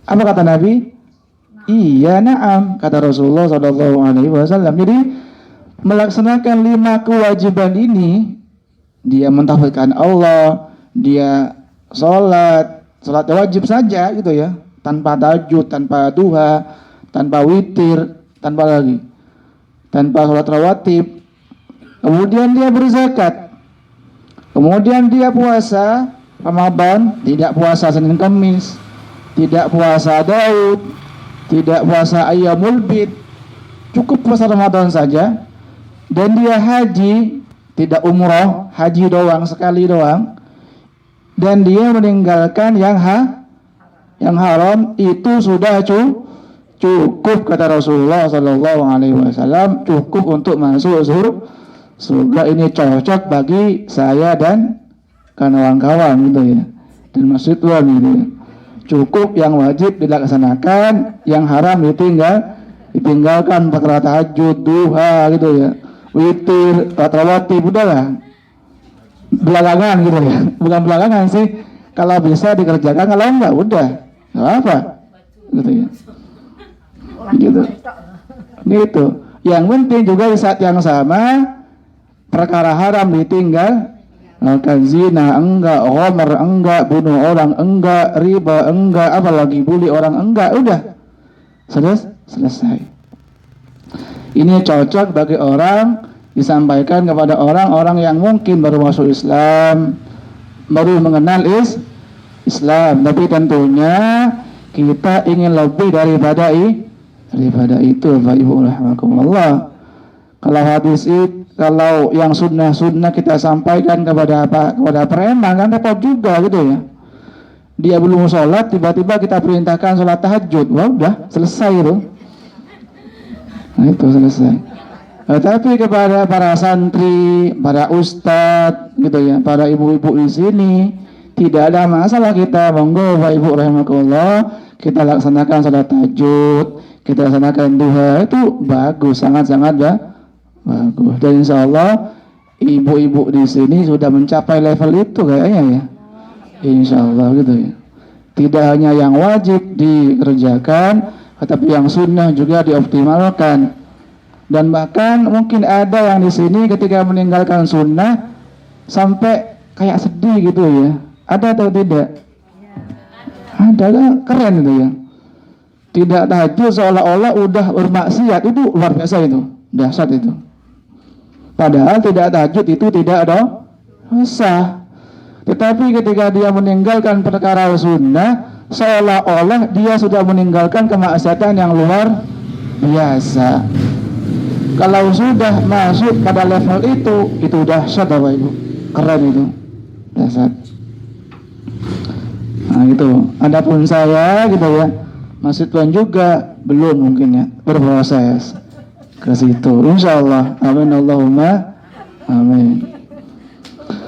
Apa kata Nabi? Iya, na'am, kata Rasulullah SAW. Jadi melaksanakan 5 kewajiban ini, dia mentauhidkan Allah, dia sholat wajib saja gitu ya, tanpa tahajud, tanpa duha, tanpa witir, tanpa sholat rawatib. Kemudian dia berzakat, kemudian dia puasa Ramadan, tidak puasa Senin Kamis, tidak puasa Daud, tidak puasa Ayyamul Bid, cukup puasa Ramadan saja. Dan dia haji, tidak umroh, haji doang, sekali doang. Dan dia meninggalkan yang haram, itu sudah cukup kata Rasulullah SAW, cukup untuk masuk surga. Ini cocok bagi saya dan kawan-kawan gitu ya, dan Mas Ridwan gitu ya. Cukup yang wajib dilaksanakan, yang haram ditinggalkan, perkara tahajud, duha gitu ya, witir, rawatib, udahlah belakangan gitu ya. Bukan belakangan sih, kalau bisa dikerjakan, kalau enggak udah enggak apa gitu ya. Gitu. Yang penting juga di saat yang sama perkara haram ditinggal. Zina enggak, ghamar enggak, bunuh orang enggak, riba enggak, apalagi bully orang enggak, udah selesai. Ini cocok bagi orang, disampaikan kepada orang-orang yang mungkin baru masuk Islam, baru mengenal Islam. Tapi tentunya kita ingin lebih daripada itu, Bapak Ibu rahimakumullah. Kalau yang sunnah kita sampaikan kepada preman kan repot juga gitu ya. Dia belum sholat, tiba-tiba kita perintahkan sholat tahajud, wah udah selesai itu. Nah itu selesai. Tapi kepada para santri, para ustadz gitu ya, para ibu-ibu di sini, tidak ada masalah kita, monggo Bapak Ibu rahimakumullah, kita laksanakan sholat tahajud, kita laksanakan duha, itu bagus, sangat-sangat bagus. Dan insya Allah ibu-ibu di sini sudah mencapai level itu kayaknya ya, insya Allah gitu ya. Tidak hanya yang wajib dikerjakan, tetapi yang sunnah juga dioptimalkan. Dan bahkan mungkin ada yang di sini ketika meninggalkan sunnah sampai kayak sedih gitu ya. Ada atau tidak? Ada lah, keren itu ya. Tidak tahajud seolah-olah udah bermaksiat, itu luar biasa itu, dahsyat itu. Padahal tidak tahajud itu tidak dosa. Tetapi ketika dia meninggalkan perkara sunnah, seolah-olah dia sudah meninggalkan kemaksiatan yang luar biasa. Kalau sudah masuk pada level itu dahsyat Bapak Ibu, keren itu, dahsyat. Nah itu. Adapun saya gitu ya, Masjid Tuan juga belum mungkin ya, berproses ke situ. Insya Allah. Amin Allahumma amin.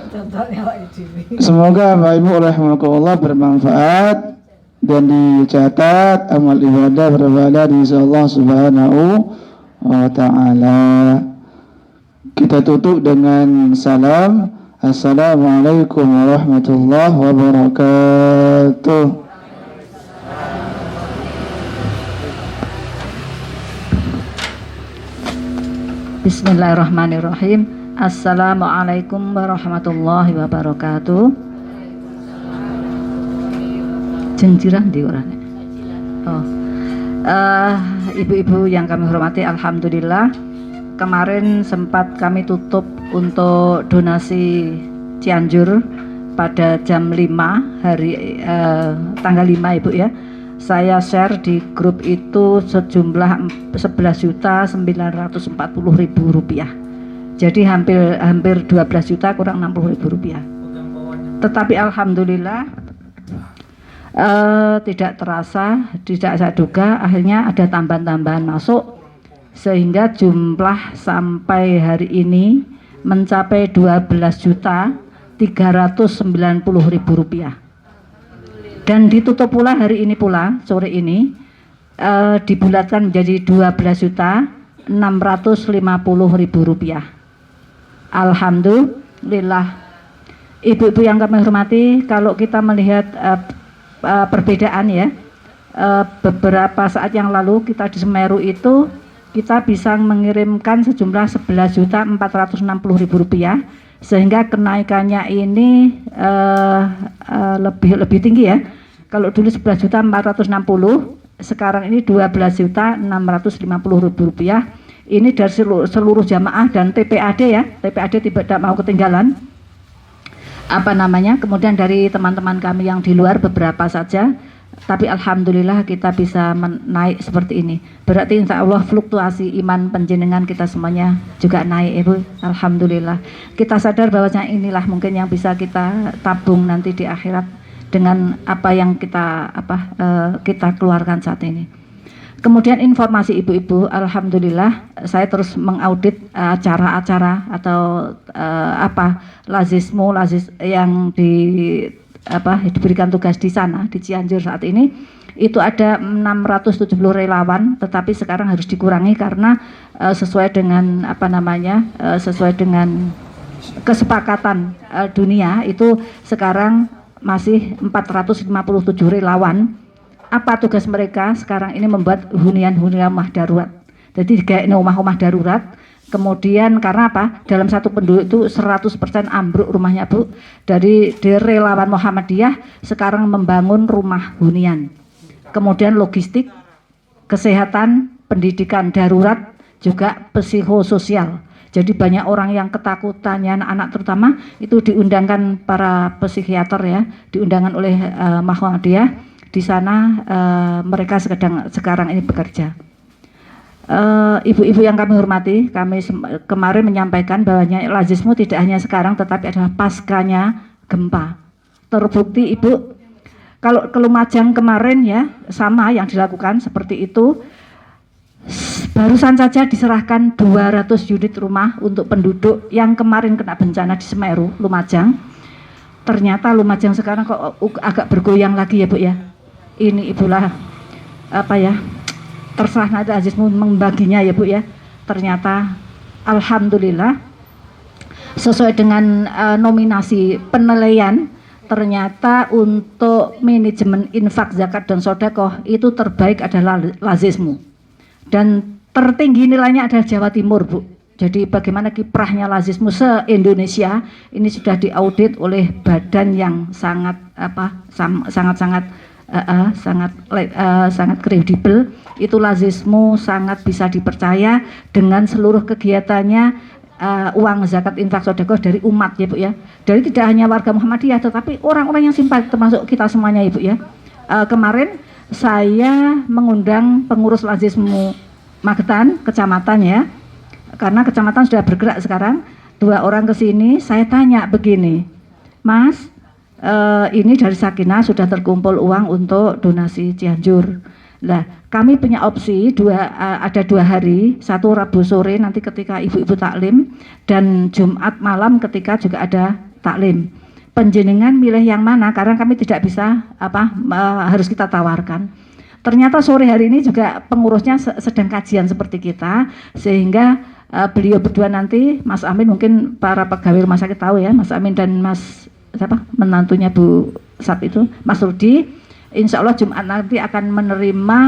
Contohnya Pak Idris. Semoga Bapak Ibu rahimakumullah bermanfaat dan dicatat amal ibadah beribadah di Allah Subhanahu wa taala. Kita tutup dengan salam. Assalamualaikum warahmatullahi wabarakatuh. Bismillahirrahmanirrahim. Assalamualaikum warahmatullahi wabarakatuh. Jenjirah di orangnya. Ibu-ibu yang kami hormati, alhamdulillah kemarin sempat kami tutup untuk donasi Cianjur pada jam 5 hari tanggal 5 Ibu ya. Saya share di grup itu sejumlah 11.940.000 rupiah. Jadi hampir 12 juta kurang 60.000 rupiah. Tetapi alhamdulillah tidak terasa, tidak saya duga akhirnya ada tambahan-tambahan masuk sehingga jumlah sampai hari ini mencapai 12.390.000 rupiah. Dan ditutup pula hari ini pula, sore ini dibulatkan menjadi 12.650.000 rupiah. Alhamdulillah. Ibu-ibu yang kami hormati, kalau kita melihat perbedaan ya, beberapa saat yang lalu kita di Semeru itu kita bisa mengirimkan sejumlah 11.460.000 rupiah, sehingga kenaikannya ini lebih tinggi ya. Kalau dulu 11.460, sekarang ini 12.650.000 rupiah. Ini dari seluruh jamaah dan TPAD ya, TPAD tidak mau ketinggalan. Kemudian dari teman-teman kami yang di luar beberapa saja, tapi alhamdulillah kita bisa naik seperti ini. Berarti insya Allah fluktuasi iman panjenengan kita semuanya juga naik Ibu. Alhamdulillah. Kita sadar bahwasanya inilah mungkin yang bisa kita tabung nanti di akhirat dengan apa yang kita keluarkan saat ini. Kemudian informasi ibu-ibu, alhamdulillah saya terus mengaudit acara-acara atau lazis yang diberikan tugas di sana di Cianjur saat ini. Itu ada 670 relawan, tetapi sekarang harus dikurangi karena sesuai dengan sesuai dengan kesepakatan dunia itu sekarang masih 457 relawan. Apa tugas mereka sekarang ini? Membuat hunian-hunian rumah darurat. Jadi kayak rumah-rumah darurat. Kemudian karena apa? Dalam satu penduduk itu 100% ambruk rumahnya Bu. Dari relawan Muhammadiyah sekarang membangun rumah hunian. Kemudian logistik, kesehatan, pendidikan darurat, juga psikososial. Jadi banyak orang yang ketakutannya anak-anak terutama itu diundangkan para psikiater ya, diundangkan oleh Muhammadiyah. Di sana mereka sekarang ini bekerja. Ibu-ibu yang kami hormati, kami kemarin menyampaikan bahwa lazismu tidak hanya sekarang tetapi adalah paskanya gempa. Terbukti Ibu, kalau ke Lumajang kemarin ya sama yang dilakukan seperti itu. Barusan saja diserahkan 200 unit rumah untuk penduduk yang kemarin kena bencana di Semeru, Lumajang. Ternyata Lumajang sekarang kok agak bergoyang lagi ya Bu ya. Ini ibulah terserah nanti Azizmu membaginya ya Bu ya. Ternyata alhamdulillah sesuai dengan nominasi penilaian, ternyata untuk manajemen infak zakat dan sedekah itu terbaik adalah lazismu. Dan tertinggi nilainya adalah Jawa Timur Bu. Jadi bagaimana kiprahnya lazismu se-Indonesia ini sudah diaudit oleh badan yang sangat kredibel. Itu lazismu sangat bisa dipercaya dengan seluruh kegiatannya, uang zakat infak sedekah dari umat ya Bu ya. Dari tidak hanya warga Muhammadiyah tetapi orang-orang yang simpati termasuk kita semuanya Ibu ya. Kemarin saya mengundang pengurus lazismu Magetan kecamatan ya. Karena kecamatan sudah bergerak sekarang, 2 orang ke sini, saya tanya begini, Mas, ini dari Sakinah sudah terkumpul uang untuk donasi Cianjur. Lah, kami punya opsi ada 2 hari, satu Rabu sore nanti ketika ibu-ibu taklim dan Jumat malam ketika juga ada taklim. Panjenengan milih yang mana? Karena kami tidak bisa harus kita tawarkan. Ternyata sore hari ini juga pengurusnya sedang kajian seperti kita, sehingga beliau berdua nanti, Mas Amin, mungkin para pegawai rumah sakit tahu ya, Mas Amin dan Mas menantunya Bu Sap itu, Mas Rudi, insya Allah Jumat nanti akan menerima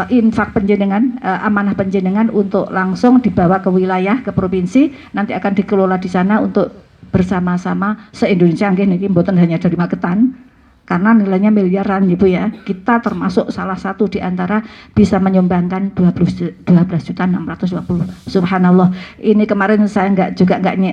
infak panjenengan, amanah panjenengan untuk langsung dibawa ke wilayah, ke provinsi, nanti akan dikelola di sana untuk bersama-sama se-Indonesia, nggih mboten hanya dari Magetan, karena nilainya miliaran Ibu ya. Kita termasuk salah satu di antara bisa menyumbangkan 12.620. Subhanallah. Ini kemarin saya nggak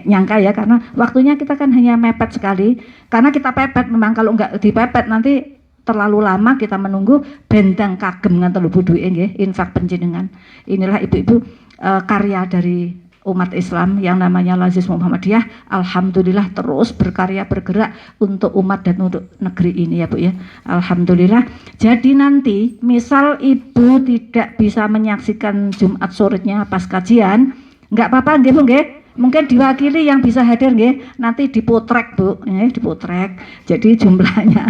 nyangka ya, karena waktunya kita kan hanya mepet sekali. Karena kita pepet, memang kalau nggak dipepet nanti terlalu lama kita menunggu bendang kagem ngantos lubu duwe nggih, infak panjenengan. Inilah ibu-ibu karya dari umat Islam yang namanya Lazismu Muhammadiyah, alhamdulillah terus berkarya bergerak untuk umat dan untuk negeri ini ya Bu ya. Alhamdulillah. Jadi nanti misal ibu tidak bisa menyaksikan Jumat sorenya pas kajian, nggak apa-apa nggih Bu nggih. Mungkin diwakili yang bisa hadir nggih, nanti dipotrek Bu, dipotrek. Jadi jumlahnya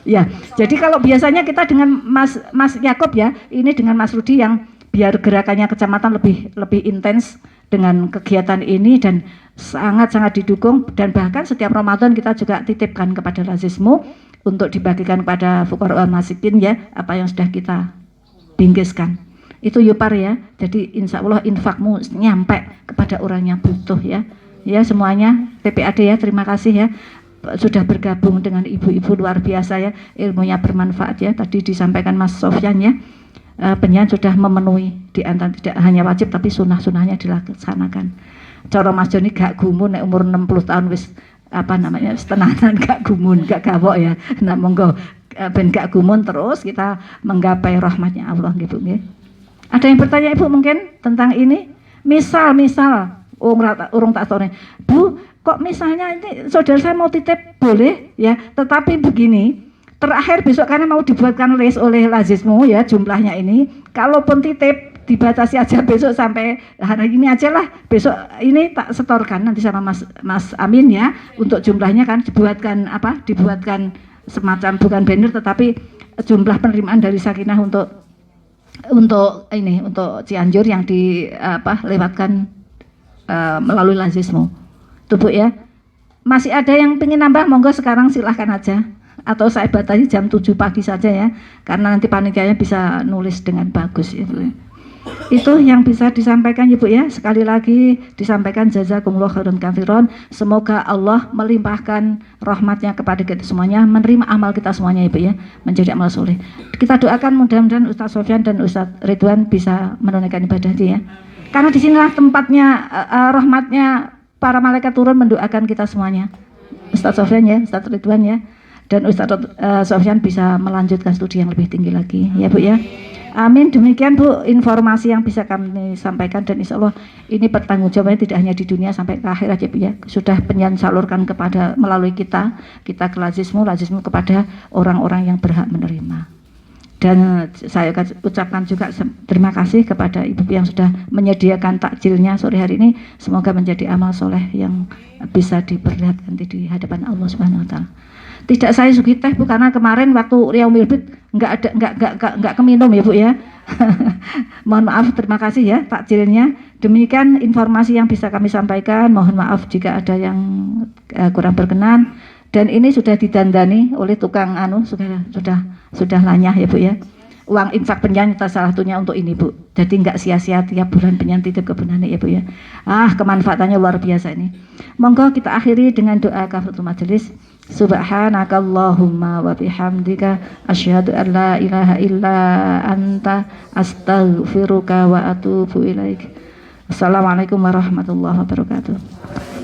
ya. Jadi kalau biasanya kita dengan Mas Yakob ya, ini dengan Mas Rudi yang biar gerakannya kecamatan lebih intens dengan kegiatan ini dan sangat-sangat didukung, dan bahkan setiap Ramadan kita juga titipkan kepada Lazismu untuk dibagikan kepada fuqara masikin ya, apa yang sudah kita bingkiskan. Itu Yupar ya. Jadi insya Allah infakmu nyampe kepada orang yang butuh ya. Ya semuanya TPAD ya, terima kasih ya. Sudah bergabung dengan ibu-ibu luar biasa ya, ilmunya bermanfaat ya. Tadi disampaikan Mas Sofyan ya. Penyan sudah memenuhi di antara tidak hanya wajib tapi sunah-sunahnya dilaksanakan. Cara Mas Joni gak gumun nek umur 60 tahun wis tenanan gak gumun, gak gawok ya. Nah monggo ben gak gumun terus kita menggapai rahmatnya Allah nggih Bu nggih. Ada yang bertanya Ibu mungkin tentang ini? Misal urung tak sore. Bu, kok misalnya ini saudara saya mau titip boleh ya, tetapi begini. Terakhir besok karena mau dibuatkan list oleh Lazismu ya jumlahnya ini. Kalaupun titip dibatasi aja besok sampai hari ini aja lah. Besok ini tak setorkan nanti sama Mas Amin ya untuk jumlahnya kan dibuatkan semacam bukan banner tetapi jumlah penerimaan dari Sakinah untuk Cianjur yang dilewatkan melalui Lazismu. Tuh Bu ya. Masih ada yang pengen nambah monggo sekarang silahkan aja. Atau saya batasi jam 7 pagi saja ya, karena nanti panitianya bisa nulis dengan bagus ya Bu. Itu yang bisa disampaikan ya Bu ya. Sekali lagi disampaikan jazakumullah khairan katsiran. Semoga Allah melimpahkan rahmatnya kepada kita semuanya, menerima amal kita semuanya ya Bu ya, menjadi amal soleh. Kita doakan mudah-mudahan Ustaz Sofyan dan Ustaz Ridwan bisa menunaikan ibadah dia ya. Karena disinilah tempatnya rahmatnya para malaikat turun mendoakan kita semuanya. Ustaz Sofyan ya, Ustaz Ridwan ya. Dan Ustaz Sofyan bisa melanjutkan studi yang lebih tinggi lagi ya Bu ya. Amin. Demikian Bu informasi yang bisa kami sampaikan, dan insya Allah ini pertanggungjawabannya tidak hanya di dunia sampai ke akhir aja Bu ya. Sudah penyan salurkan kepada melalui kita ke Lazismu kepada orang-orang yang berhak menerima. Dan saya ucapkan juga terima kasih kepada ibu yang sudah menyediakan takjilnya sore hari ini. Semoga menjadi amal soleh yang bisa diperlihatkan di hadapan Allah Subhanahu Wa Taala. Tidak saya sugi teh Bu, karena kemarin waktu Riyaumil Bid nggak keminum ya Bu ya. Mohon maaf, terima kasih ya takjilnya. Demikian informasi yang bisa kami sampaikan. Mohon maaf jika ada yang kurang berkenan. Dan ini sudah didandani oleh tukang sudah lanyah ya Bu ya. Uang infak penyan salah satunya untuk ini Bu. Jadi nggak sia-sia tiap bulan penyan titip ke Bu Nani ya Bu ya. Kemanfaatannya luar biasa ini. Monggo kita akhiri dengan doa kafaratul majelis. Subhanakallahumma wa bihamdika asyhadu an la ilaha illa anta astaghfiruka wa atubu ilaik. Assalamualaikum warahmatullahi wabarakatuh.